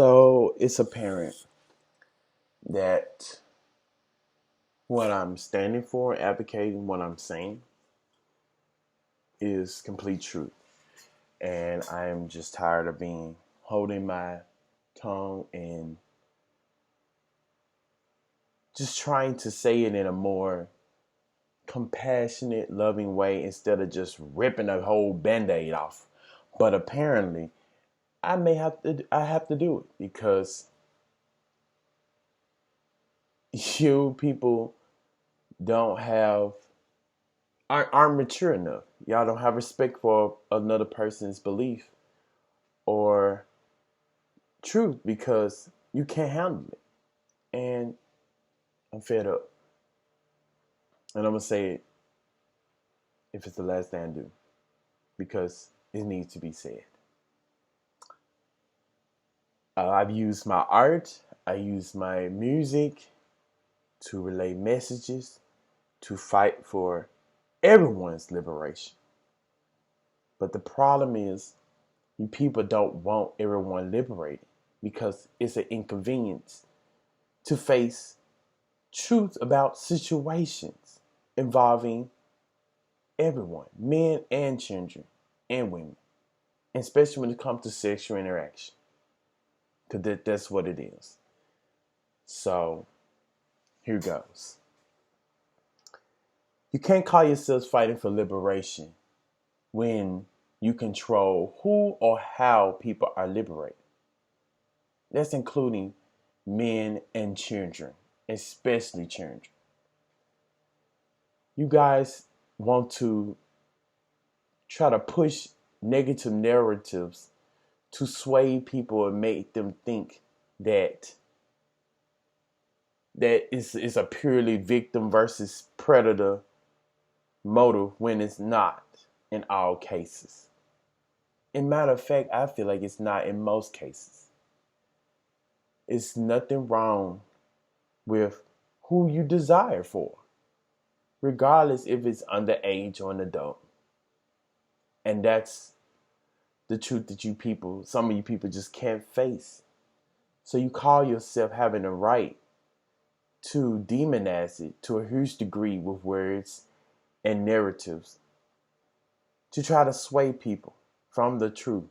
So it's apparent that what I'm standing for, advocating what I'm saying, is complete truth. And I am just tired of being holding my tongue and just trying to say it in a more compassionate, loving way instead of just ripping a whole band-aid off. But apparently, I have to do it because you people don't have aren't mature enough. Y'all don't have respect for another person's belief or truth because you can't handle it. And I'm fed up. And I'm gonna say it if it's the last thing I do because it needs to be said. I've used my art, I use my music to relay messages, to fight for everyone's liberation. But the problem is, you people don't want everyone liberated because it's an inconvenience to face truth about situations involving everyone, men and children and women, especially when it comes to sexual interaction, because that's what it is. So here goes. You can't call yourselves fighting for liberation when you control who or how people are liberated. That's including men and children, especially children. You guys want to try to push negative narratives to sway people and make them think that is a purely victim versus predator motive when it's not in all cases. In matter of fact, I feel like it's not in most cases. It's nothing wrong with who you desire for, regardless if it's underage or an adult. And that's the truth that some of you people just can't face. So you call yourself having a right to demonize it to a huge degree with words and narratives to try to sway people from the truth.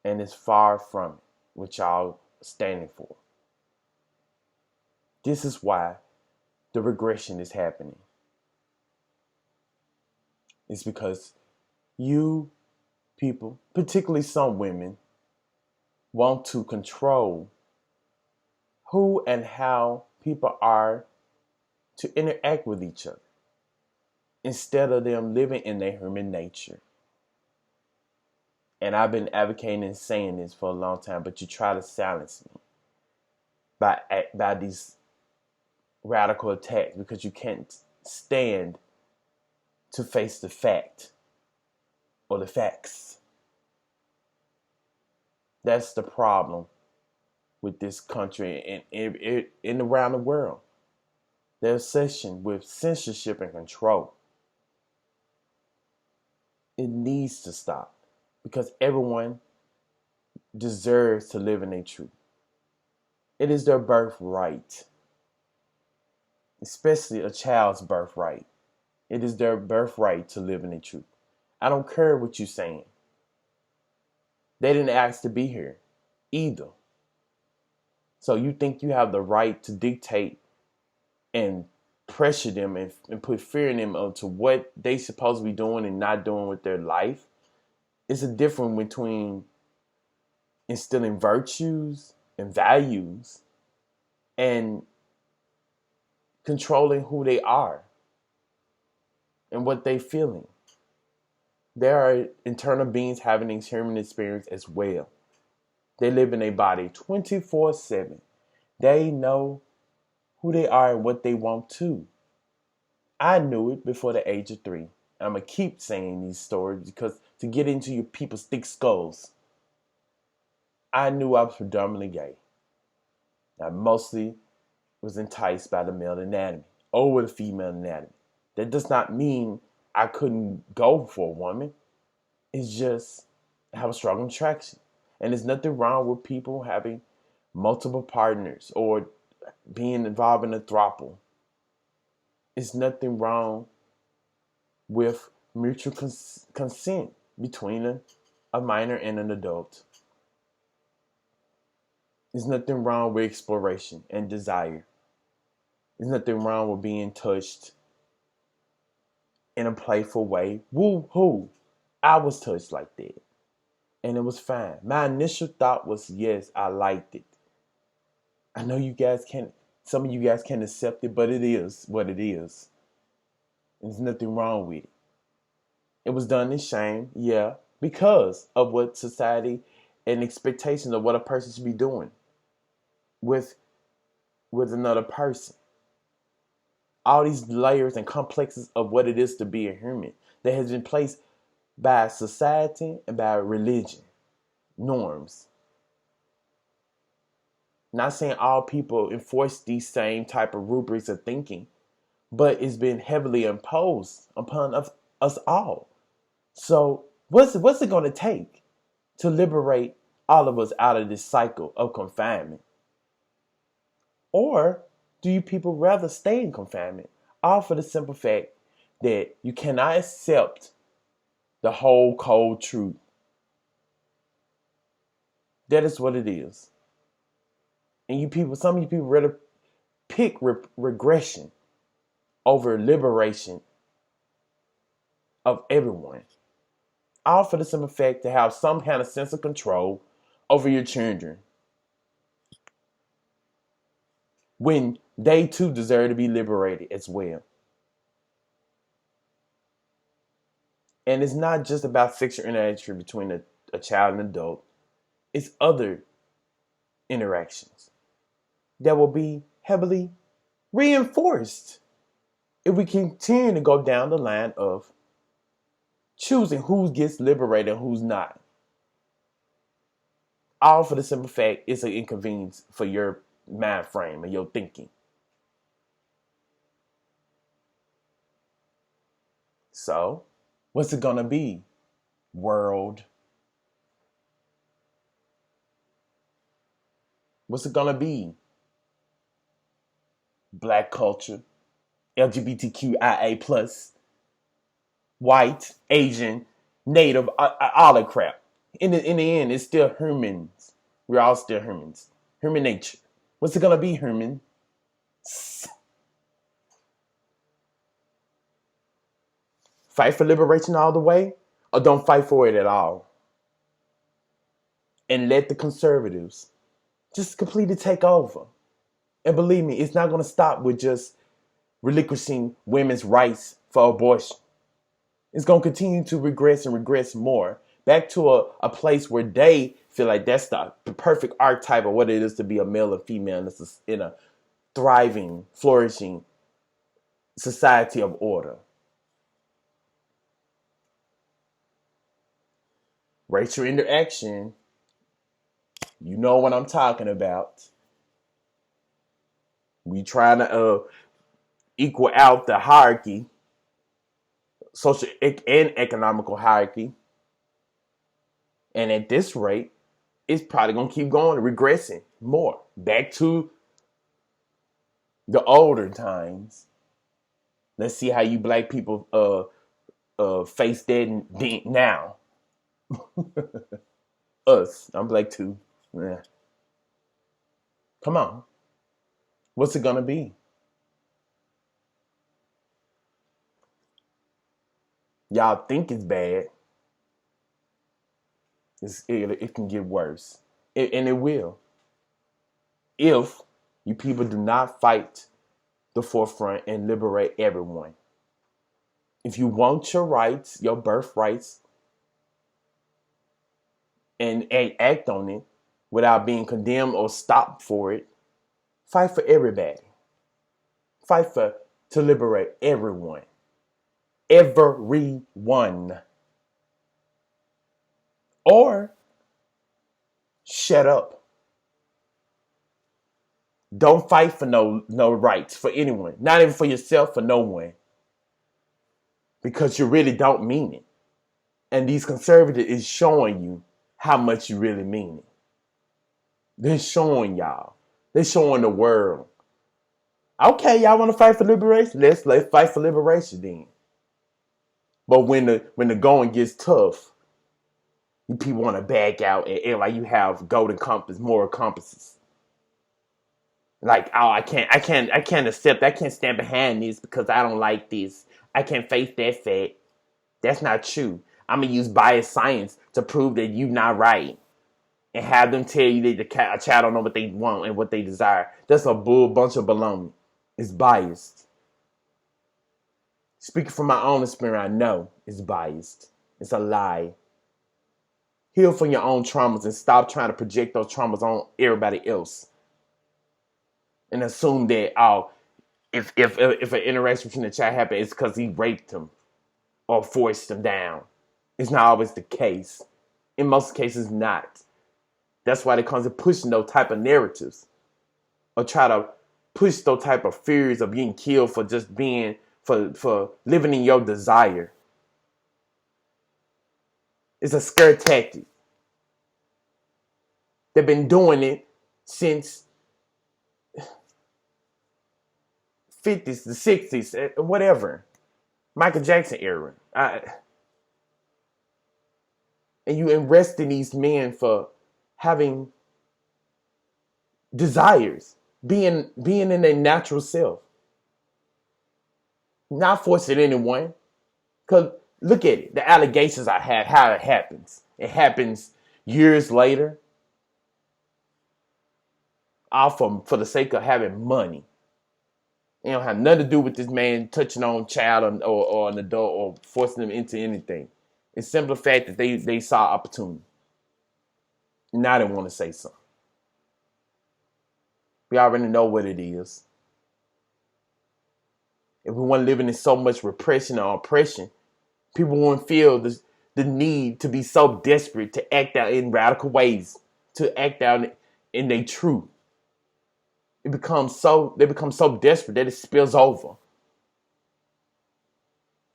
And it's far from it, what y'all standing for. This is why the regression is happening. It's because you people, particularly some women, want to control who and how people are to interact with each other instead of them living in their human nature. And I've been advocating and saying this for a long time, but you try to silence me by these radical attacks because you can't stand to face the fact or the facts. That's the problem with this country and around the world. Their obsession with censorship and control. It needs to stop because everyone deserves to live in their truth. It is their birthright, especially a child's birthright. It is their birthright to live in their truth. I don't care what you're saying. They didn't ask to be here either. So you think you have the right to dictate and pressure them and put fear in them onto what they supposed to be doing and not doing with their life? It's a difference between instilling virtues and values and controlling who they are and what they're feeling. There are internal beings having this human experience as well. They live in a body 24/7. They know who they are and what they want to. I knew it before the age of 3. I'm going to keep saying these stories because to get into your people's thick skulls, I knew I was predominantly gay. I mostly was enticed by the male anatomy over the female anatomy. That does not mean I couldn't go for a woman. It's just I have a strong attraction. And there's nothing wrong with people having multiple partners or being involved in a throuple. There's nothing wrong with mutual consent between a minor and an adult. There's nothing wrong with exploration and desire. There's nothing wrong with being touched in a playful way. Woo hoo! I was touched like that. And it was fine. My initial thought was, yes, I liked it. I know some of you guys can't accept it, but it is what it is. There's nothing wrong with it. It was done in shame, yeah, because of what society and expectations of what a person should be doing with another person. All these layers and complexes of what it is to be a human that has been placed by society and by religion, norms. Not saying all people enforce these same type of rubrics of thinking, but it's been heavily imposed upon us all. So what's it going to take to liberate all of us out of this cycle of confinement? Or do you people rather stay in confinement? All for the simple fact that you cannot accept the whole cold truth. That is what it is. And some of you people rather pick regression over liberation of everyone. All for the simple fact to have some kind of sense of control over your children, when they too deserve to be liberated as well. And it's not just about sexual interaction between a child and adult. It's other interactions that will be heavily reinforced if we continue to go down the line of choosing who gets liberated and who's not. All for the simple fact it's an inconvenience for your mind frame and your thinking. So, what's it gonna be, world? What's it gonna be? Black culture, LGBTQIA plus, white, Asian, Native, all that crap. In the end, it's still humans. We're all still humans. Human nature. What's it gonna be, human? Fight for liberation all the way, or don't fight for it at all? And let the conservatives just completely take over. And believe me, it's not going to stop with just relinquishing women's rights for abortion. It's going to continue to regress and regress more back to a place where they feel like that's the perfect archetype of what it is to be a male and female in a thriving, flourishing society of order. Racial interaction, you know what I'm talking about. We trying to equal out the hierarchy, social and economical hierarchy. And at this rate, it's probably going to keep going, regressing more. Back to the older times. Let's see how you black people face that now. Us. I'm black too. Yeah. Come on. What's it gonna be? Y'all think it's bad. It can get worse. And it will. If you people do not fight the forefront and liberate everyone. If you want your rights, your birthrights, and act on it without being condemned or stopped for it, fight for everybody. Fight to liberate everyone. Everyone. Or shut up. Don't fight for no rights for anyone. Not even for yourself, for no one. Because you really don't mean it. And these conservatives is showing you how much you really mean it. They're showing y'all. They're showing the world. Okay, y'all want to fight for liberation? Let's fight for liberation then. But when the going gets tough, you people want to back out and like you have golden compass, moral compasses. Like, oh, I can't accept. I can't stand behind this because I don't like this. I can't face that fact. That's not true. I'm gonna use biased science to prove that you're not right, and have them tell you that a child don't know what they want and what they desire. That's a bunch of baloney. It's biased. Speaking from my own experience, I know it's biased. It's a lie. Heal from your own traumas and stop trying to project those traumas on everybody else. And assume that, oh, if an interaction between the child happened, it's because he raped him or forced him down. It's not always the case. In most cases, not. That's why it comes to pushing those type of narratives, or try to push those type of fears of being killed for just being for living in your desire. It's a scare tactic. They've been doing it since 50s, the 60s, whatever. Michael Jackson era. And you arresting these men for having desires, being in their natural self. Not forcing anyone. Because look at it. The allegations I had, how it happens. It happens years later. All for the sake of having money. It don't have nothing to do with this man touching on a child or an adult or forcing them into anything. It's simply the fact that they saw opportunity. Now they want to say something. We already know what it is. If we weren't living in so much repression or oppression, people wouldn't feel the need to be so desperate to act out in radical ways, to act out in their truth. They become so desperate that it spills over.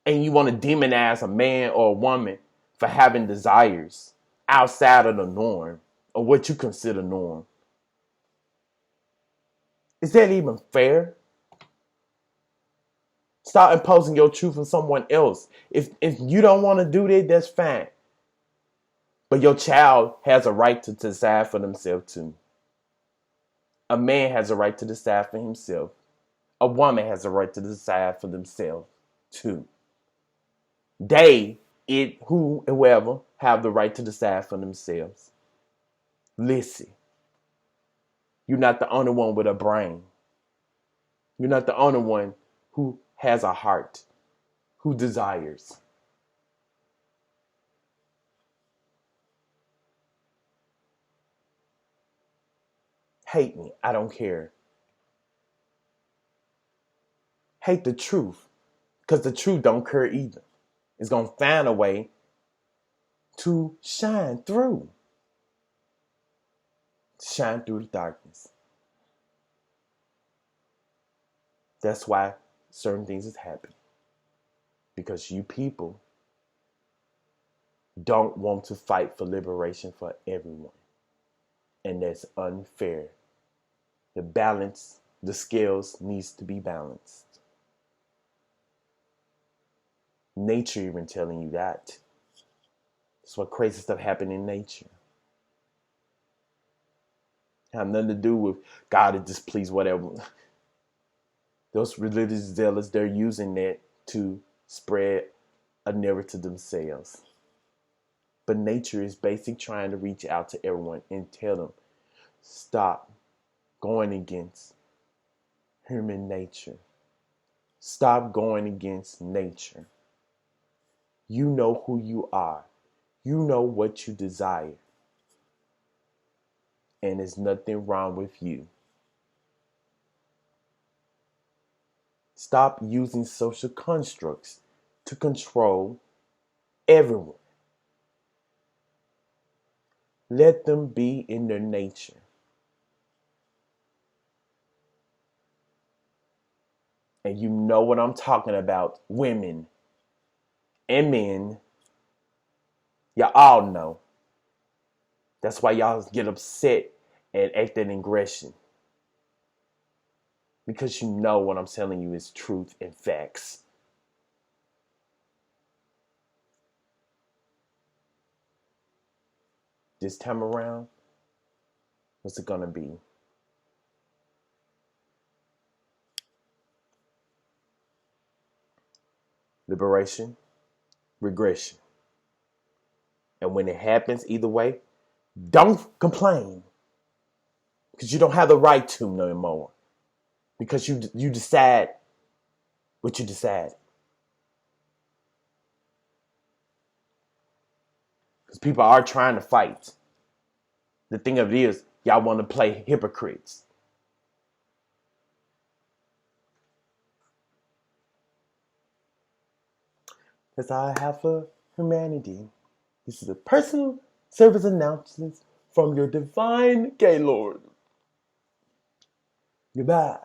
And you want to demonize a man or a woman for having desires outside of the norm or what you consider norm. Is that even fair? Start imposing your truth on someone else. If you don't want to do that, that's fine. But your child has a right to decide for themselves too. A man has a right to decide for himself. A woman has a right to decide for themselves too. Whoever, have the right to decide for themselves. Listen, you're not the only one with a brain. You're not the only one who has a heart, who desires. Hate me, I don't care. Hate the truth, because the truth don't care either. It's going to find a way to shine through. Shine through the darkness. That's why certain things has happened. Because you people don't want to fight for liberation for everyone. And that's unfair. The scales needs to be balanced. Nature even telling you that. That's what crazy stuff happened in nature. Have nothing to do with God to displease whatever. Those religious zealots, they're using that to spread a narrative themselves. But nature is basically trying to reach out to everyone and tell them, stop going against human nature. Stop going against nature. You know who you are. You know what you desire. And there's nothing wrong with you. Stop using social constructs to control everyone. Let them be in their nature. And you know what I'm talking about, women and men. You all know. That's why y'all get upset and act in aggression. Because you know what I'm telling you is truth and facts. This time around, what's it gonna be? Liberation, regression. And when it happens, either way, don't complain. Because you don't have the right to no more. Because you decide what you decide. Because people are trying to fight. The thing of it is, y'all want to play hypocrites. That's all I have for humanity. This is a personal service announcement from your divine Gaylord. Goodbye.